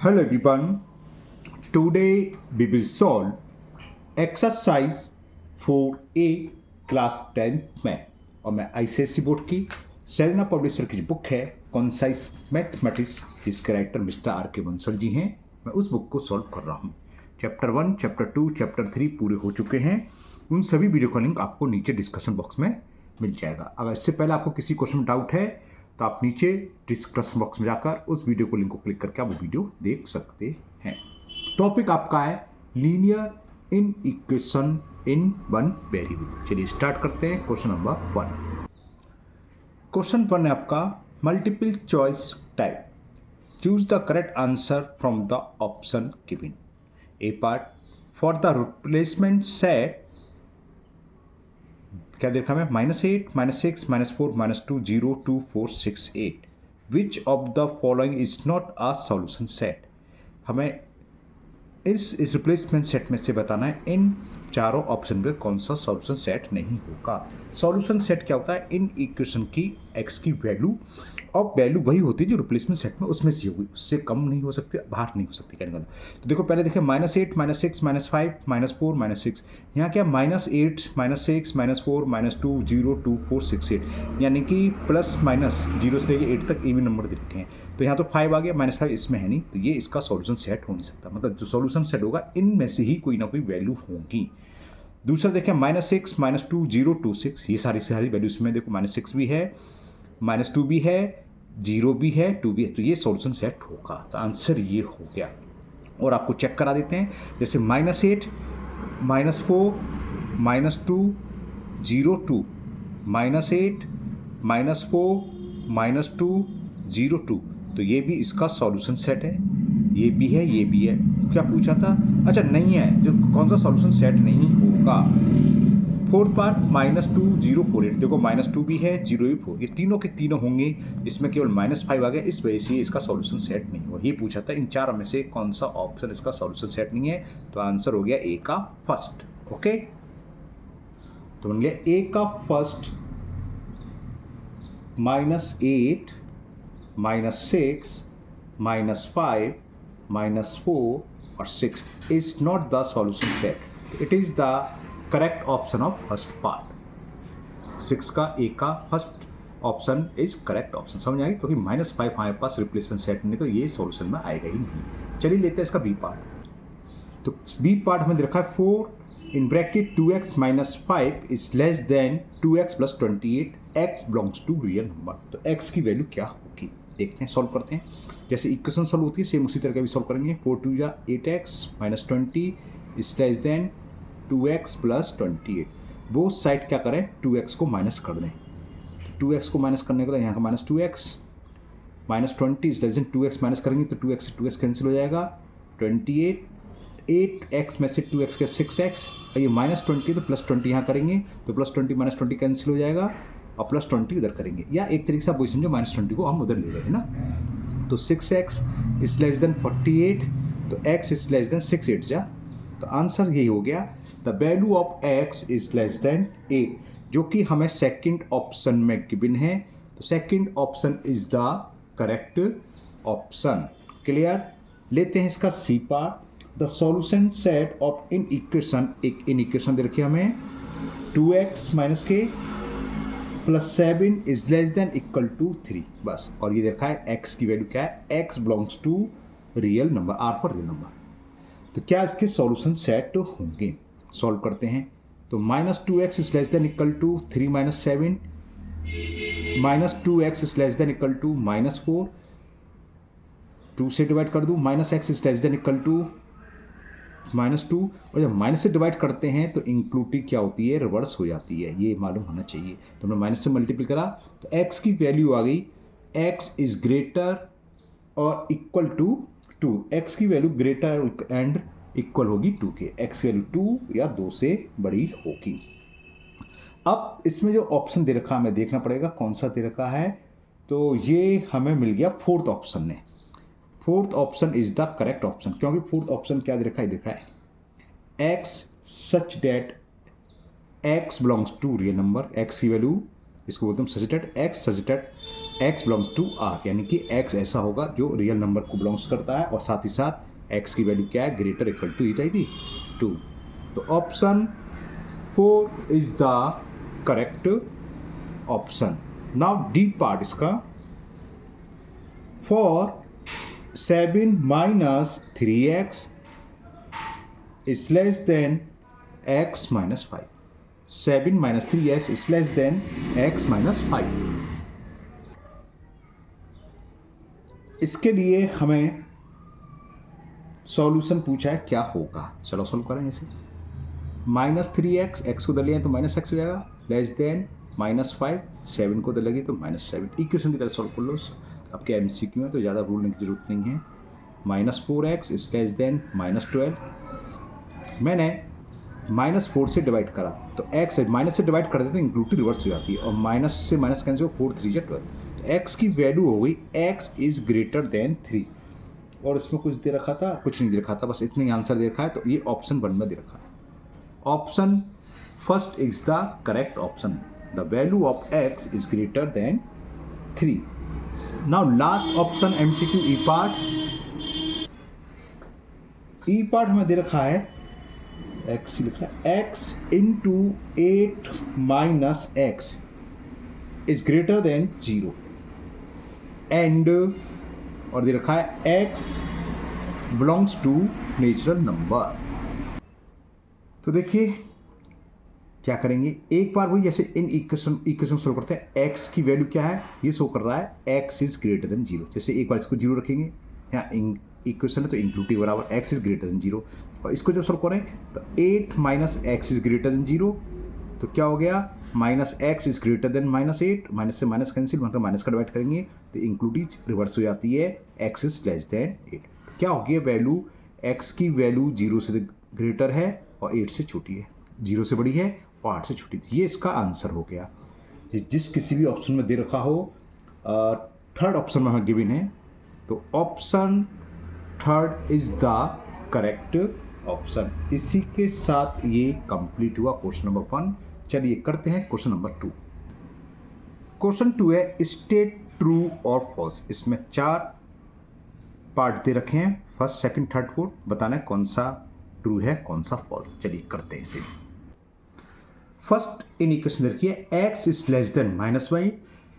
Hello everyone. Today we will solve exercise 4A class 10th में और मैं ICSE board की सेरेना पब्लिशर की जो बुक है कॉन्साइज मैथमेटिक्स जिसके writer mister R.K. Bansal ji हैं, मैं उस बुक को सॉल्व कर रहा हूँ। चैप्टर 1, चैप्टर 2, चैप्टर 3 पूरे हो चुके हैं। उन सभी वीडियो का लिंक आपको नीचे डिस्कशन बॉक्स में मिल जाएगा। अगर इससे पहले आपको किसी क्वेश्चन में डाउट है तो आप नीचे डिस्कशन बॉक्स में जाकर उस वीडियो को लिंक को क्लिक करके आप वो वीडियो देख सकते हैं। टॉपिक आपका है linear in equation in one variable. चलिए स्टार्ट करते हैं। Question number 1। क्वेश्चन 1 है आपका multiple choice type. Choose the correct answer from the option given. A part for the replacement set क्या देखा हमें -8, -6, -4, -2, 0, 2, 4, 6, 8। Which of the following is not a solution set. हमें इस रिप्लेसमेंट सेट में से बताना है इन चारों ऑप्शन में कौन सा सॉल्यूशन सेट नहीं होगा। सॉल्यूशन सेट क्या होता है? इन इक्वेशन की एक्स की वैल्यू और वैल्यू वही होती है जो रिप्लेसमेंट सेट में उसमें से होगी, उससे कम नहीं हो सकती, बाहर नहीं हो सकती। कहने का तो देखो पहले देखिए -8, -6, -5, -4, -6। यहाँ क्या -8, -6, -4, -2, 0, 2, 4, 6, 8 यानी कि प्लस माइनस 0 से लेकर 8 तक इवन नंबर दे रखे हैं। तो यहाँ तो 5 आ गया, -5 इसमें है नहीं, तो ये इसका सॉल्यूशन सेट हो नहीं सकता। मतलब जो सॉल्यूशन सेट होगा इनमें से ही कोई ना कोई वैल्यू होगी। दूसरा देखें -6, -2, 0, 2, 6। ये सारी वैल्यू इसमें देखो -6 भी है, -2 भी है, 0 भी है, 2 भी है, तो ये सॉल्यूशन सेट होगा। तो आंसर ये हो गया। और आपको चेक करा देते हैं, जैसे -8, -4, -2, 0, 2, -8, -4, -2, 0, 2। तो ये भी इसका सॉल्यूशन सेट है, ये भी है, ये भी है। क्या पूछा था? अच्छा नहीं है, जो कौन सा सॉल्यूशन सेट नहीं होगा। Fourth part -2, 0, 4, 8। देखो -2 भी है, 0 भी 4, ये तीनों के तीनों होंगे। इसमें केवल -5 आ गया, इस वजह से इसका सॉल्यूशन सेट नहीं हुआ। ये पूछा था इन चार में से कौन सा ऑप्शन इसका सॉल्यूशन सेट नहीं है, तो आंसर हो गया ए का फर्स्ट। ओके, तो बन गया ए का फर्स्ट -8, -6, -5, -4 और 6 is not the solution set. It is the correct option of first part. 6 का ए का first option is correct option. समझ आएगी, क्योंकि -5 हमारे पास रिप्लेसमेंट सेट नहीं, तो ये सॉल्यूशन में आएगा ही नहीं। चलिए लेते हैं इसका बी पार्ट। तो बी पार्ट हमें रखा है 4 in bracket 2x - 5 is less than 2x + 28, x belongs to real number. तो x की वैल्यू क्या होगी देखते हैं, सॉल्व करते हैं। जैसे इक्वेशन सॉल्व होती है सेम उसी तरह का भी सॉल्व करेंगे। 4 2 जा 8x - 20 is less than 2x + 28। वो साइड क्या करें, 2x को माइनस कर दें। 2x को माइनस करने के बाद यहाँ का -2x -20 is less than 2x minus करेंगे तो 2x से 2x कैंसिल हो जाएगा। 28 8x में से 2x के 6x और ये -20 तो +20 यहाँ करेंगे तो +20 -20 कैंसिल हो जाएगा और +20 इधर करेंगे, या एक तरीके से आप वही समझो -20 को हम उधर ले रहे हैं ना। तो 6x इज लेस देन 48, तो x इज लेस देन 6 8 जा, तो आंसर यही हो गया। The value of x is less then 8, जो कि हमें सेकंड ऑप्शन में गिवन है। तो second option is the correct option. Clear. लेते हैं इसका C part. The solution set of inequation, एक इन इक्वेशन दे रखी है हमें 2x - k + 7 is less than equal to 3, बस। और ये देखा है x की वैल्यू क्या है, x belongs to real number, r पर रियल नंबर। तो क्या इसके सॉल्यूशन सेट होंगे, सॉल्व करते हैं। तो -2x is less than equal to 3 - 7, -2x is less than equal to -4, 2 से डिवाइड कर दूँ, -x is less than equal to -2, और जब माइनस से डिवाइड करते हैं तो इंक्लूडिंग क्या होती है, रिवर्स हो जाती है, ये मालूम होना चाहिए। तो हमने माइनस से मल्टीप्लाई करा तो x की वैल्यू आ गई, x इज ग्रेटर और इक्वल टू 2। x की वैल्यू ग्रेटर एंड इक्वल होगी 2 के, x की वैल्यू 2 या 2 से बड़ी होगी। अब इसमें जो ऑप्शन दे रखा है हमें देखना पड़ेगा कौन सा दे रखा है। तो ये हमें मिल गया फोर्थ ऑप्शन में। Fourth option is the correct option, क्योंकि फोर्थ ऑप्शन क्या दे रखा है, देखा है x such that x belongs to real number. x की वैल्यू इसको बोलते हैं such that, x such that x belongs to r, यानी कि x ऐसा होगा जो रियल नंबर को बिलोंग्स करता है और साथ ही साथ x की वैल्यू क्या है, ग्रेटर इक्वल टू ही चाहिए 2। तो option 4 is the correct option. Now D part इसका, for 7 minus 3x is less than x minus 5. 7 minus 3x is less than x minus 5. इसके लिए हमें सॉल्यूशन पूछा है क्या होगा। चलो सॉल्व करें इसे। -3x, x को उधर लिया तो -x हो जाएगा, लेस देन -5, 7 को उधर लगी तो -7। इक्वेशन की तरह सॉल्व कर लो। आपके MCQ है तो ज़्यादा रूलने की जरूरत नहीं है। -4x is less then -12। मैंने -4 से डिवाइड करा तो x माइनस से डिवाइड कर देते हैं, इंक्लूटिव रिवर्स हो जाती है और माइनस से माइनस कैंसिल, 4 3 12। तो x की वैल्यू हो गई x इज ग्रेटर देन 3। और इसमें कुछ दे रखा था, कुछ नहीं दे रखा था, बस इतने ही आंसर दे रखा है। तो ये ऑप्शन 1 में दे रखा है। Option first is the correct option. The value of x is greater than 3। Now last option MCQ E part. E part हमें दे रखा है x लिखा है, x into 8 minus x is greater than 0 and, और दे रखा है x belongs to natural number. तो देखिए क्या करेंगे, एक बार वही जैसे इन इक्वेशन सोल्व करते हैं। x की वैल्यू क्या है, ये शो कर रहा है x इज ग्रेटर देन 0। जैसे एक बार इसको 0 रखेंगे, यहाँ इक्वेशन है तो इंक्लूटिव बराबर x इज ग्रेटर देन 0। और इसको जब सोल्व करें तो 8 minus x is greater than 0, तो क्या हो गया, -x is greater then -8, minus से माइनस कैंसिल, मतलब माइनस का डिवाइड करेंगे तो इंक्लूडिव रिवर्स हो जाती है, x इज लेस देन 8। तो क्या हो गया, वैल्यू x की वैल्यू 0 से ग्रेटर है और 8 से छोटी है, 0 से बड़ी है और 8 से छोटी थी। ये इसका आंसर हो गया। जिस किसी भी ऑप्शन में दे रखा हो, थर्ड ऑप्शन में हमें गिवन है, तो option third is the correct option. इसी के साथ ये कंप्लीट हुआ क्वेश्चन नंबर 1। चलिए करते हैं क्वेश्चन नंबर 2। क्वेश्चन 2 है स्टेट ट्रू और फॉल्स। इसमें 4 पार्ट दे रखे हैं, फर्स्ट सेकंड थर्ड फोर्थ, बताना है कौन सा ट्रू है कौन सा फॉल्स। चलिए करते हैं इसे। फर्स्ट इन इक्वेशन रखी है x is less then -y,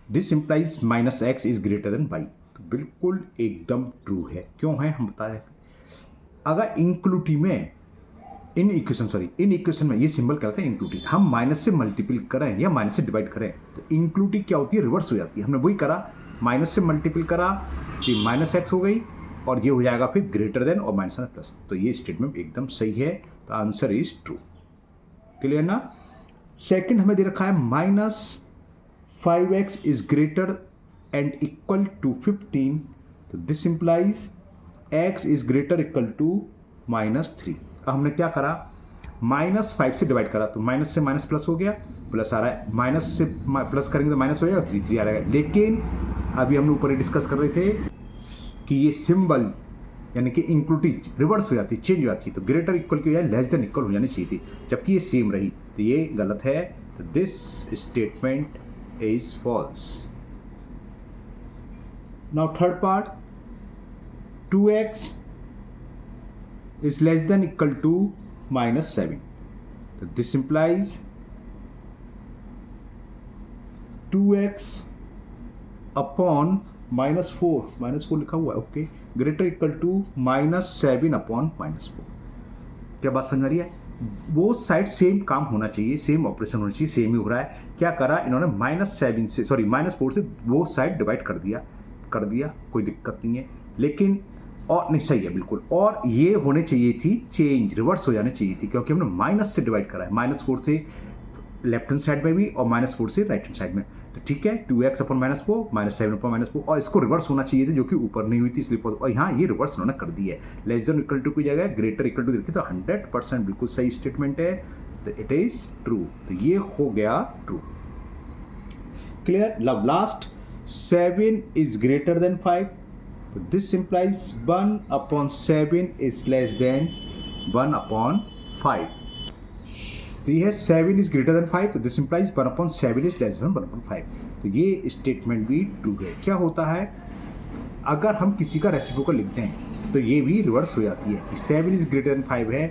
this implies -x is greater then y। तो बिल्कुल एकदम ट्रू है। क्यों है हम बताएं, अगर इंक्लूटिव में इन इक्वेशन में ये सिंबल क्या होता है, इंक्लूटिव, हम माइनस से मल्टीपल करें या माइनस से डिवाइड करें तो इंक्लूटिव क्या होती है, रिवर्स हो जाती है। हमने वही करा, माइनस से मल्टीपल करा तो -x हो गई और ये हो जाएगा फिर ग्रेटर देन और माइनस प्लस। तो ये स्टेटमेंट एकदम सही है, तो आंसर इज ट्रू। क्लियर ना। सेकंड हमें दे रखा है -5x is greater and equal to 15, तो this implies x is greater equal to -3। अब हमने क्या करा, -5 से डिवाइड करा तो माइनस से माइनस प्लस हो गया, प्लस आ रहा है, माइनस से प्लस करेंगे तो माइनस हो जाएगा, 3 आ रहा है। लेकिन अभी हम ऊपर ही डिस्कस कर रहे थे कि ये सिंबल यानी कि इंक्लूटिव रिवर्स हो जाती है, चेंज हो जाती है, तो ग्रेटर इक्वल की बजाय लेस देन इक्वल हो जानी चाहिए थी, जबकि ये सेम रही, तो ये गलत है। तो this statement is false. Now third part, 2x is less than equal to -7, so this implies 2x upon -4 लिखा हुआ है, okay, greater equal to -7 upon -4। क्या बात समझ आ रही है, वो साइड सेम काम होना चाहिए, सेम ऑपरेशन होना चाहिए, सेम ही हो रहा है। क्या करा इन्होंने, -4 से वो साइड डिवाइड कर दिया, कोई दिक्कत नहीं है, लेकिन और नहीं, सही है बिल्कुल। और ये होने चाहिए थी चेंज, रिवर्स हो जाने चाहिए थी, क्योंकि हमने माइनस से डिवाइड करा है, -4 से लेफ्ट हैंड साइड में भी और -4 से राइट हैंड साइड में। तो ठीक है, 2x अपॉन -4, -7 अपॉन -4, और इसको रिवर्स होना चाहिए था जो कि ऊपर नहीं हुई थी, इसलिए और यहाँ ये रिवर्स उन्होंने कर दी है। लेस देन इक्वल टू की जगह ग्रेटर इक्वल टू देखिए, तो 100% बिल्कुल सही स्टेटमेंट है, तो इट इज ट्रू। तो ये हो गया true. Clear. Love last, 7 is greater then 5, तो this implies 1/7 is less than 1/5। तो ये है 7 इज ग्रेटर देन 5, तो this implies 1/7 is less then 1/5। तो ये स्टेटमेंट भी ट्रू है। क्या होता है, अगर हम किसी का रेसिप्रोकल लिखते हैं तो ये भी रिवर्स हो जाती है कि 7 इज ग्रेटर देन 5 है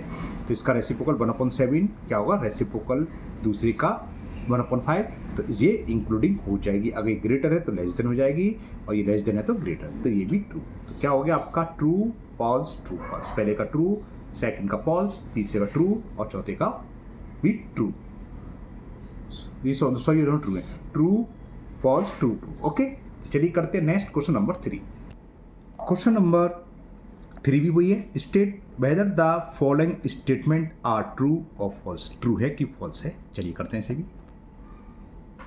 तो इसका रेसिप्रोकल 1/7 क्या होगा, रेसिप्रोकल दूसरे का 1/5, तो ये इंक्लूडिंग हो जाएगी। अगर ये ग्रेटर है तो लेस देन हो जाएगी और ये लेस देन है तो ग्रेटर, तो ये भी ट्रू। तो क्या हो गया आपका ट्रू फॉल्स ट्रू फॉल्स, पहले का ट्रू, सेकंड का फॉल्स, तीसरे का ट्रू और चौथे का भी ट्रू। ये सॉरी ये दोनों ट्रू है, true false true true. Okay, चलिए करते हैं next question number 3। Question number 3 भी वही है, state whether the following statement are true और फॉल्स। ट्रू है कि फॉल्स है, चलिए करते हैं इसे भी।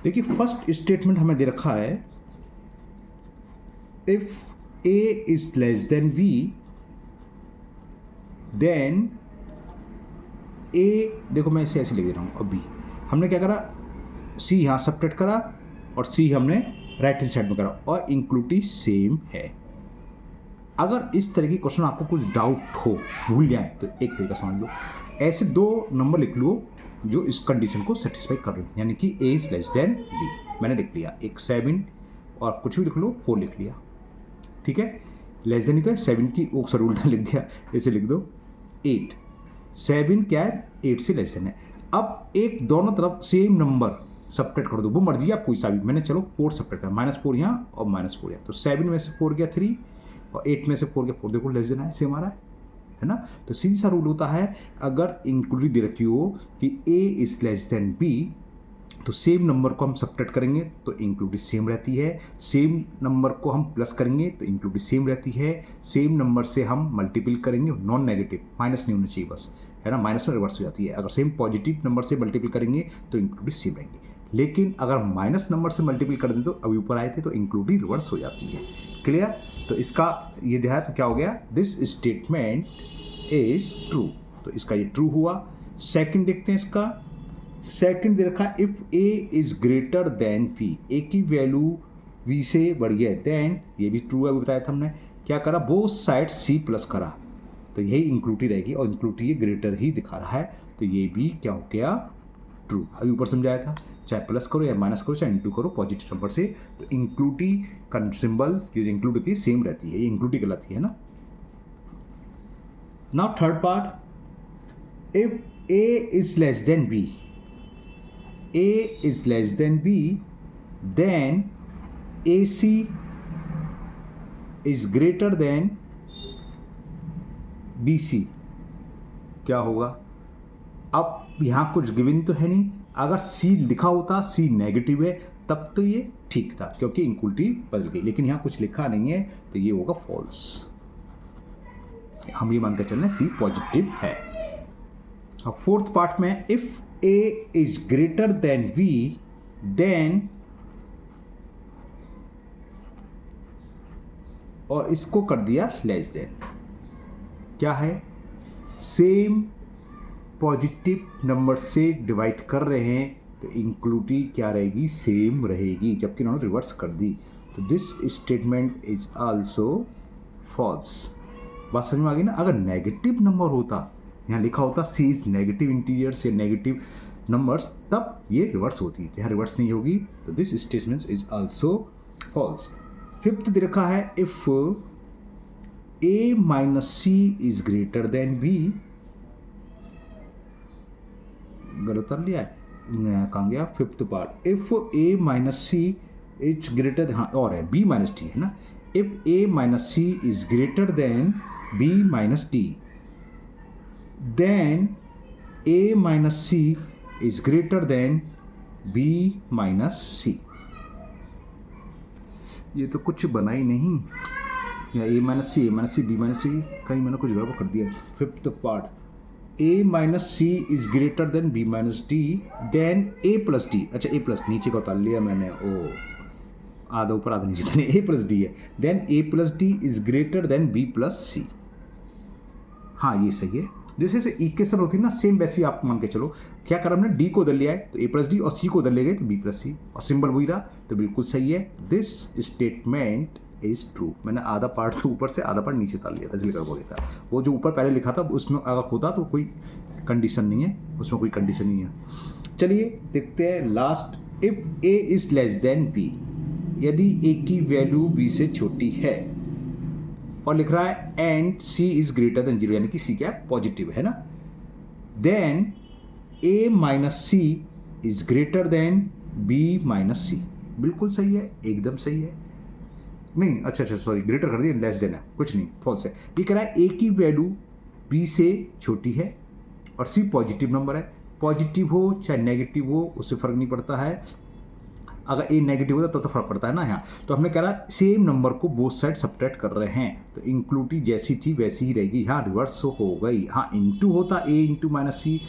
देखिए फर्स्ट स्टेटमेंट हमें दे रखा है, if a is less than b then a, देखो मैं इसे ऐसे लिख दे रहा हूं। अभी हमने क्या करा, c यहां सबट्रैक्ट करा और c हमने राइट हैंड साइड में करा और इंक्लूटिव सेम है। अगर इस तरह की क्वेश्चन आपको कुछ डाउट हो, भूल जाए, तो एक तरीका समझ लो, ऐसे 2 नंबर लिख लो जो इस कंडीशन को सेटिस्फाई कर रहे हो, यानी कि a is less than b मैंने लिख लिया, एक 7 और कुछ भी लिख लो, 4 लिख लिया, ठीक है। लेस देन ही तो है 7 की, ओ सॉरी उल्टा लिख दिया, इसे लिख दो 8, 7 क्या है 8 से लेस देन है। अब एक दोनों तरफ सेम नंबर सब्ट्रैक्ट कर दो, वो मर्जी आप कोई सा भी, मैंने चलो 4 सब्ट्रैक्ट करा, -4 यहाँ और -4 यहाँ, तो 7 में से 4 गया 3 और 8 में से 4 गया 4, देखो लेस देन है, सेम आ रहा है ना। तो सीधी सा रूल होता है, अगर इंक्लूडिव दे रखी हो कि a is less than b तो सेम नंबर को हम सब्ट्रैक्ट करेंगे तो इंक्लूडिव सेम रहती है, सेम नंबर को हम प्लस करेंगे तो इंक्लूडिव सेम रहती है, सेम नंबर से हम मल्टीपल करेंगे, नॉन नेगेटिव, माइनस नहीं होना चाहिए बस, है ना, माइनस में रिवर्स हो जाती है। अगर सेम पॉजिटिव नंबर से मल्टीपल करेंगे तो इंक्लूडिव सेम रहेंगे, लेकिन अगर माइनस नंबर से मल्टीपल कर दें तो अभी ऊपर आए थे तो इंक्लूडिव रिवर्स हो जाती है। क्लियर? तो इसका ये देखा तो क्या हो गया, दिस स्टेटमेंट इज ट्रू, तो इसका ये ट्रू हुआ। सेकंड देखते हैं, इसका सेकंड दे रखा if a is greater then p, a की वैल्यू v से बड़ी है देन, ये भी ट्रू है, अभी बताया था हमने। क्या करा, बोथ साइड c प्लस करा, तो यही इंक्लूटिव रहेगी और इंक्लूटिव ये ग्रेटर ही दिखा रहा है, तो ये भी क्या हो गया ट्रू। अभी ऊपर समझाया था, चाहे प्लस करो या माइनस करो चाहे इंटू करो पॉजिटिव नंबर से, तो इंक्लूटिव का सिंबल जो इंक्लूड होती है सेम रहती है, ये इंक्लूटिव कहलाती है ना। Now third part, if a is less than b, a is less than b then ac is greater than bc, क्या होगा। अब यहाँ कुछ गिवन तो है नहीं, अगर c लिखा होता, c नेगेटिव है तब तो ये ठीक था क्योंकि इंक्लूटिव बदल गई, लेकिन यहाँ कुछ लिखा नहीं है तो ये होगा फॉल्स। हम ये मानकर चल रहे हैं c पॉजिटिव है। अब फोर्थ पार्ट में, if a is greater than b then, और इसको कर दिया लेस देन, क्या है, सेम पॉजिटिव नंबर से डिवाइड कर रहे हैं तो इंक्लूटिव क्या रहेगी, सेम रहेगी, जबकि उन्होंने रिवर्स कर दी, तो this statement is also false. बात समझ में आ गई ना। अगर नेगेटिव नंबर होता, यहाँ लिखा होता c इज नेगेटिव इंटीजर्स या नेगेटिव नंबर्स, तब ये रिवर्स होती है, यहाँ रिवर्स नहीं होगी, तो this statement is also false. Fifth दे रखा है, if a minus c is greater than b, गलत कर लिया है, कहाँ गया fifth part, if a minus c is greater, हाँ और है b माइनस d है ना, if a minus c is greater than b minus d then a minus c is greater than b minus c। ये तो कुछ बना ही नहीं, या a minus c, a minus c, b minus c, कहीं मैंने कुछ गड़बड़ कर दिया। Fifth part, a minus c is greater than b minus d then a plus d, अच्छा a plus नीचे का उतार लिया मैंने, ओ आधा ऊपर आधा नीचे, a plus d है, then a plus d is greater than b plus c। हाँ ये सही है, जैसे इक्वेशन होती है ना सेम वैसी आप मान के चलो। क्या करा हमने, डी को उधर लिया है तो a प्लस डी और c को उधर ले गए तो b प्लस सी, और सिंबल वही रहा, तो बिल्कुल सही है। This statement is true. मैंने आधा पार्ट तो ऊपर से आधा पार्ट नीचे उतार लिया था, इसलिए गड़बड़ हो गया था। वो जो ऊपर पहले लिखा था उसमें अगर होता तो कोई कंडीशन नहीं है, उसमें कोई कंडीशन नहीं है। चलिए देखते हैं last, if A is less than B, यदि ए की वैल्यू बी से छोटी है, और लिख रहा है and C is greater than 0, यानी कि सी क्या है, पॉजिटिव है ना, then A minus C is greater than B minus C. बिल्कुल सही है, एकदम सही है। नहीं, अच्छा सॉरी, ग्रेटर कर दिया, लेस देन है, कुछ नहीं, फॉल्स है। ये कह रहा है ए की वैल्यू बी से छोटी है और सी पॉजिटिव नंबर है। पॉजिटिव हो चाहे नेगेटिव हो उससे फर्क नहीं पड़ता है, अगर ए नेगेटिव होता तब तो फर्क पड़ता है ना यहाँ। तो हमने कह रहा सेम नंबर को बोथ साइड सब्ट्रैक्ट कर रहे हैं, तो इंक्लूटी जैसी थी वैसी ही रहेगी। हाँ रिवर्स हो गई, हाँ इंटू होता ए इंटू माइनस सी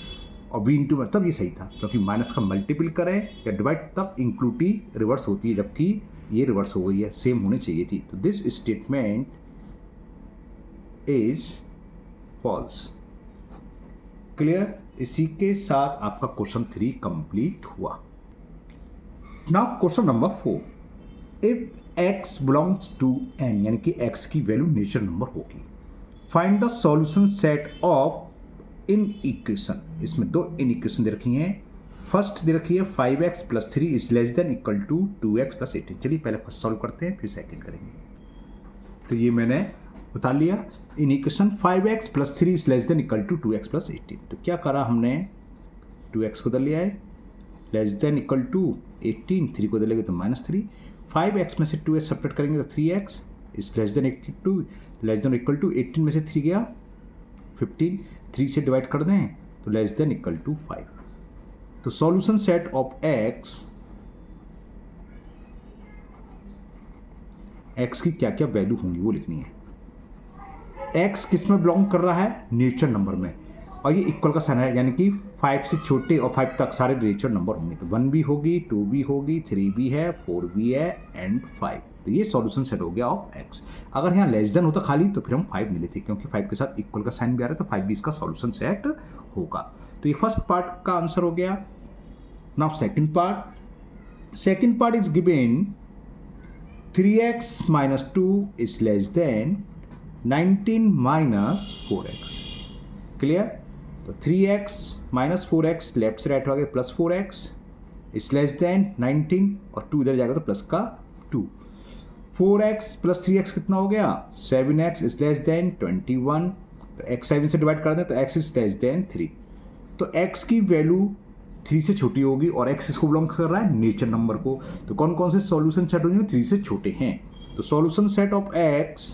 और बी इंटू, तब ये सही था, क्योंकि माइनस का मल्टीपल करें या डिवाइड तब इंक्लूटी रिवर्स होती है, जबकि ये रिवर्स हो गई है, सेम होनी चाहिए थी। तो this statement is false. Clear? इसी के साथ आपका क्वेश्चन 3 कंप्लीट हुआ। Now question number 4, if x belongs to n, यानी कि x की वैल्यू नेचुरल नंबर होगी, find the solution set of inequation. इसमें 2 इन इक्वेशन दे रखी हैं। फर्स्ट दे रखी है 5x + 3 is less than equal to 2x + 18। चलिए पहले फर्स्ट सॉल्व करते हैं, फिर सेकंड करेंगे। तो ये मैंने उतार लिया inequation, 5x + 3 is less than equal to 2x + 18। तो क्या करा हमने, 2x को उधर लिया है, लेस देन इक्वल टू 18, 3 को उधर लेंगे तो -3, 5x में से 2x सेपरेट करेंगे तो 3x is less than equal to 18 में से 3 गया 15, 3 से डिवाइड कर दें तो लेस देन इक्वल टू 5। तो सॉल्यूशन सेट ऑफ x की क्या क्या वैल्यू होंगी वो लिखनी है। x किस में बिलोंग कर रहा है, नेचुरल नंबर में, और ये इक्वल का साइन है, यानी कि 5 से छोटे और 5 तक सारे नेचुरल नंबर होंगे। तो 1 भी होगी, 2 भी होगी, 3 भी है, 4 भी है एंड 5। तो ये सॉल्यूशन सेट हो गया ऑफ x। अगर यहाँ लेस देन होता खाली तो फिर हम 5 नहीं लेते, क्योंकि 5 के साथ इक्वल का साइन भी आ रहा है, तो 5 भी इसका सॉल्यूशन सेट होगा। तो ये फर्स्ट पार्ट का आंसर हो गया। Now second part is given 3x - 2 is less then 19 - 4x। Clear? तो 3x - 4x लेफ्ट से राइट हो गया, plus 4x is less then 19 और 2 इधर जाएगा तो प्लस का 2। 4x + 3x कितना हो गया, 7x इज लेस देन 21। तो x 7 से डिवाइड कर दें तो x इज लेस देन 3। तो x की वैल्यू 3 से छोटी होगी और x इसको बिलोंग कर रहा है नेचुरल नंबर को। तो कौन कौन से सॉल्यूशन सेट होंगे, 3 से छोटे हैं। तो solution set of x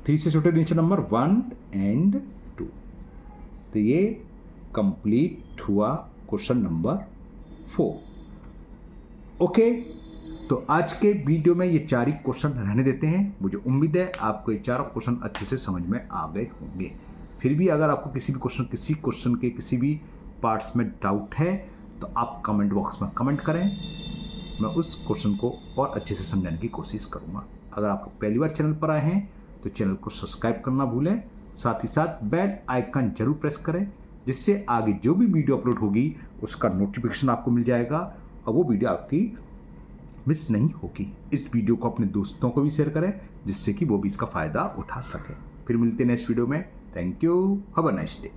three से छोटे नेचुरल नंबर 1 एंड 2। तो ये कंप्लीट हुआ क्वेश्चन नंबर 4। ओके, तो आज के वीडियो में ये 4 ही क्वेश्चन रहने देते हैं। मुझे उम्मीद है आपको ये 4 क्वेश्चन अच्छे से समझ में आ गए होंगे। फिर भी अगर आपको किसी क्वेश्चन के किसी भी पार्ट्स में डाउट है तो आप कमेंट बॉक्स में कमेंट करें, मैं उस क्वेश्चन को और अच्छे से समझाने की कोशिश करूँगा। अगर आप पहली बार चैनल पर आए हैं तो चैनल को सब्सक्राइब करना भूलें, साथ ही साथ बेल आइकन जरूर प्रेस करें, जिससे आगे जो भी वीडियो अपलोड होगी उसका नोटिफिकेशन आपको मिल जाएगा और वो वीडियो आपकी मिस नहीं होगी। इस वीडियो को अपने दोस्तों को भी शेयर करें, जिससे कि वो भी इसका फ़ायदा उठा सकें। फिर मिलते हैं नेक्स्ट वीडियो में। Thank you, have a nice day.